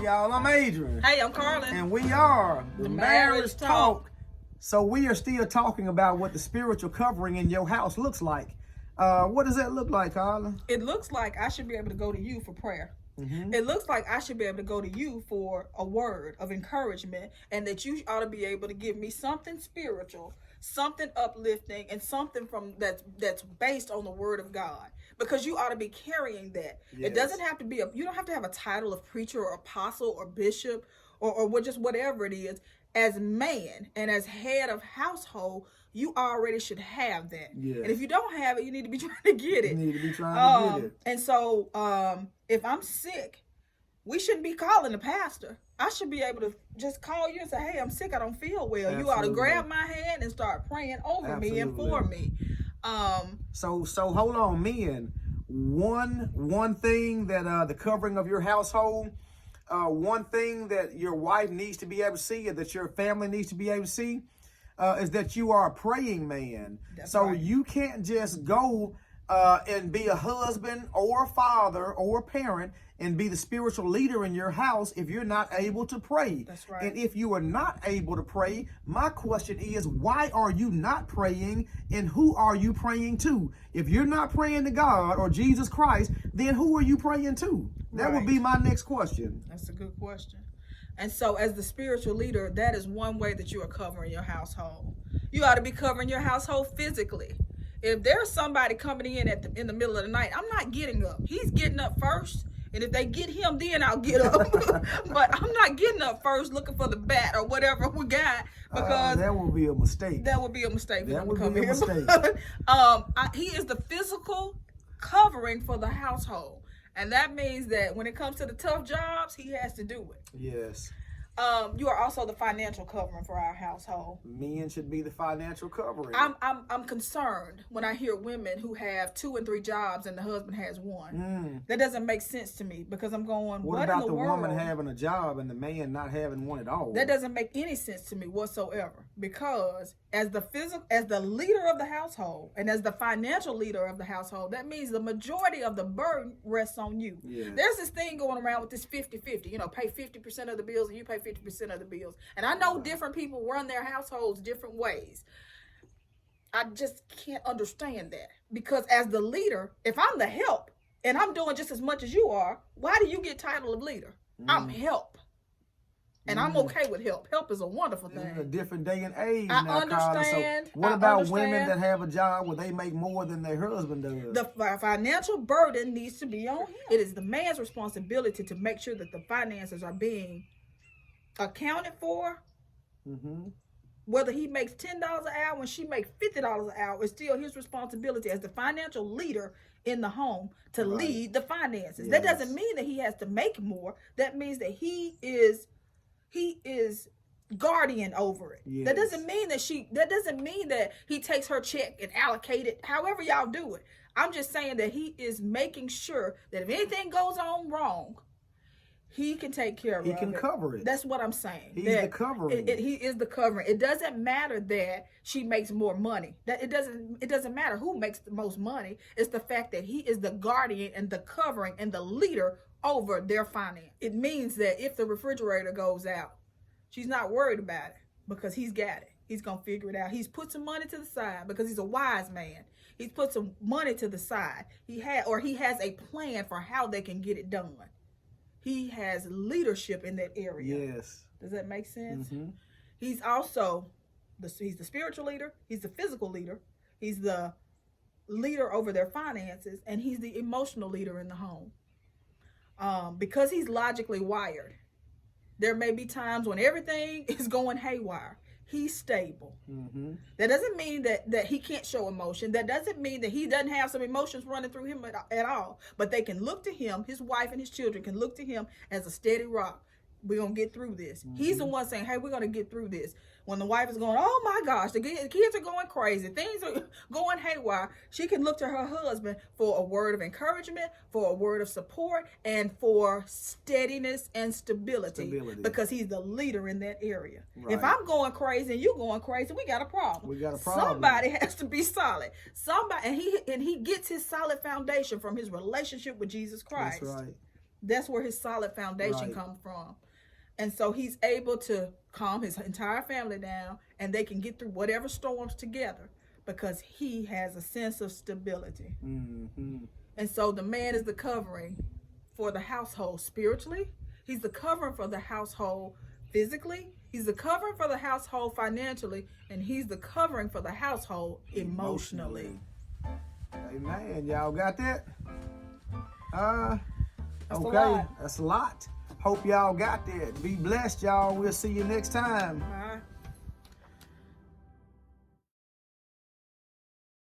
y'all? I'm Adrian. Hey, I'm Carlin. And we are The Marriage Talk. So we are still talking about what the spiritual covering in your house looks like. What does that look like, Carlin? It looks like I should be able to go to you for prayer. Mm-hmm. It looks like I should be able to go to you for a word of encouragement, and that you ought to be able to give me something spiritual, something uplifting, and something from that's based on the Word of God. Because you ought to be carrying that. Yes. It doesn't have to be you don't have to have a title of preacher or apostle or bishop or just whatever it is. As man and as head of household, you already should have that. Yes. And if you don't have it, you need to be trying to get it. You need to be trying to get it. And so if I'm sick, we shouldn't be calling the pastor. I should be able to just call you and say, hey, I'm sick, I don't feel well. Absolutely. You ought to grab my hand and start praying over me and for me. So hold on, men. One thing that the covering of your household, one thing that your wife needs to be able to see, or that your family needs to be able to see, is that you are a praying man. That's so right. You can't just go and be a husband or a father or a parent and be the spiritual leader in your house if you're not able to pray. That's right. And if you are not able to pray, my question is, why are you not praying, and who are you praying to? If you're not praying to God or Jesus Christ, then who are you praying to? That would be my next question. That's a good question. And so as the spiritual leader, that is one way that you are covering your household. You ought to be covering your household physically. If there's somebody coming in in the middle of the night, I'm not getting up. He's getting up first. And if they get him, then I'll get up. But I'm not getting up first looking for the bat or whatever we got, because that would be a mistake. That would be a mistake. That would be a here. mistake. He is the physical covering for the household. And that means that when it comes to the tough jobs, he has to do it. Yes. You are also the financial covering for our household. Men should be the financial covering. I'm concerned when I hear women who have 2 and 3 jobs and the husband has one. That doesn't make sense to me, because I'm going, what about in the woman world? having a job and the man not having one at all? That doesn't make any sense to me whatsoever, because as the leader of the household and as the financial leader of the household, that means the majority of the burden rests on you. Yes. There's this thing going around with this 50-50, pay 50% of the bills and you pay 50% of the bills. And I know different people run their households different ways. I just can't understand that, because as the leader, if I'm the help and I'm doing just as much as you are, why do you get title of leader? I'm help. And I'm okay with help. Help is a wonderful thing. It's a different day and age I now, understand. So what about women that have a job where they make more than their husband does? The financial burden needs to be on him. It is the man's responsibility to make sure that the finances are being accounted for. Whether he makes $10 an hour and she makes $50 an hour, it's still his responsibility as the financial leader in the home to lead the finances. That doesn't mean that he has to make more. That means that he is guardian over it. Yes. That doesn't mean that he takes her check and allocate it however y'all do it. I'm just saying that he is making sure that if anything goes on wrong, he can take care of it. He can cover it. That's what I'm saying. He's the covering. He is the covering. It doesn't matter that she makes more money. It doesn't matter who makes the most money. It's the fact that he is the guardian and the covering and the leader over their finance. It means that if the refrigerator goes out, she's not worried about it, because he's got it. He's going to figure it out. He's put some money to the side because he's a wise man. He's put some money to the side. He has a plan for how they can get it done. He has leadership in that area. Yes. Does that make sense? He's also he's the spiritual leader. He's the physical leader. He's the leader over their finances, and he's the emotional leader in the home. Because he's logically wired, there may be times when everything is going haywire. He's stable. That doesn't mean that he can't show emotion. That doesn't mean that he doesn't have some emotions running through him at all. But they can look to him, his wife and his children can look to him as a steady rock. We're going to get through this. He's the one saying, hey, we're going to get through this. When the wife is going, oh my gosh, the kids are going crazy, things are going haywire, she can look to her husband for a word of encouragement, for a word of support, and for steadiness and stability. Because he's the leader in that area. Right. If I'm going crazy and you going crazy, we got a problem. Somebody has to be solid. Somebody, and he gets his solid foundation from his relationship with Jesus Christ. That's right. That's where his solid foundation Right. comes from. And so he's able to calm his entire family down, and they can get through whatever storms together because he has a sense of stability. Mm-hmm. And so the man is the covering for the household spiritually. He's the covering for the household physically. He's the covering for the household financially. And he's the covering for the household emotionally. Amen. Y'all got that? That's a okay. lot. That's a lot. Hope y'all got that. Be blessed, y'all. We'll see you next time. All right.